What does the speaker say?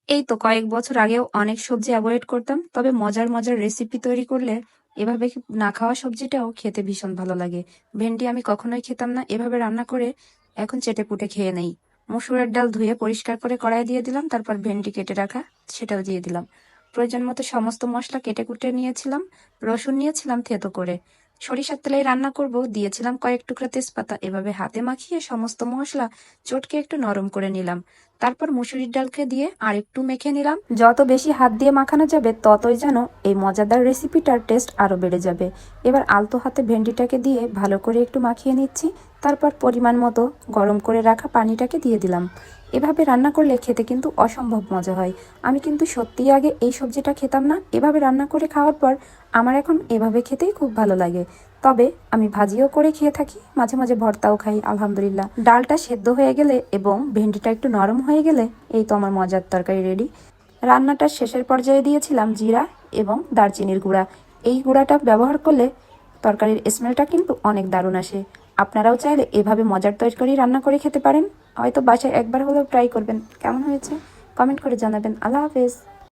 এই তো কয়েক বছর আগেও অনেক সবজি অ্যাভয়েড করতাম, তবে মজার মজার রেসিপি তৈরি করলে এভাবে না খাওয়া সবজিটাও খেতে ভীষণ ভালো লাগে। ভেন্ডি আমি কখনোই খেতাম না, এভাবে রান্না করে এখন চেটেপুটে খেয়ে নেই। মসুরের ডাল ধুয়ে পরিষ্কার করে কড়াই দিয়ে দিলাম, তারপর ভেন্ডি কেটে রাখা সেটাও দিয়ে দিলাম। প্রয়োজন মতো সমস্ত মশলা কেটে কুটে নিয়েছিলাম। রসুন নিয়েছিলাম থেতো করে। সরিষার তেলে রান্না করব, দিয়েছিলাম কয়েক টুকরা তেজপাতা। এভাবে হাতে মাখিয়ে সমস্ত মশলা চটকে একটু নরম করে নিলাম। তারপর মুসুরির ডালকে দিয়ে আর একটু মেখে নিলাম। যত বেশি হাত দিয়ে মাখানো যাবে ততই যেন এই মজাদার রেসিপিটার টেস্ট আরো বেড়ে যাবে। এবার আলতো হাতে ভেন্ডিটাকে দিয়ে ভালো করে একটু মাখিয়ে নিচ্ছি। তারপর পরিমাণ মতো গরম করে রাখা পানিটাকে দিয়ে দিলাম। এভাবে রান্না করলে খেতে কিন্তু অসম্ভব মজা হয়। আমি কিন্তু সত্যিই আগে এই সবজিটা খেতাম না, এভাবে রান্না করে খাওয়ার পর আমার এখন এভাবে খেতেই খুব ভালো লাগে। তবে আমি ভাজিও করে খেয়ে থাকি, মাঝে মাঝে ভর্তাও খাই আলহামদুলিল্লাহ। ডালটা সেদ্ধ হয়ে গেলে এবং ভেন্ডিটা একটু নরম হয়ে গেলে এই তো আমার মজার তরকারি রেডি। রান্নাটার শেষের পর্যায়ে দিয়েছিলাম জিরা এবং দারচিনির গুঁড়া। এই গুঁড়াটা ব্যবহার করলে তরকারির স্মেলটা কিন্তু অনেক দারুণ আসে। আপনারাও চাইলে এভাবে মজার তরকারি রান্না করে খেতে পারেন। হয়তো বাসায় একবার হলেও ট্রাই করবেন। কেমন হয়েছে কমেন্ট করে জানাবেন। আল্লাহ হাফেজ।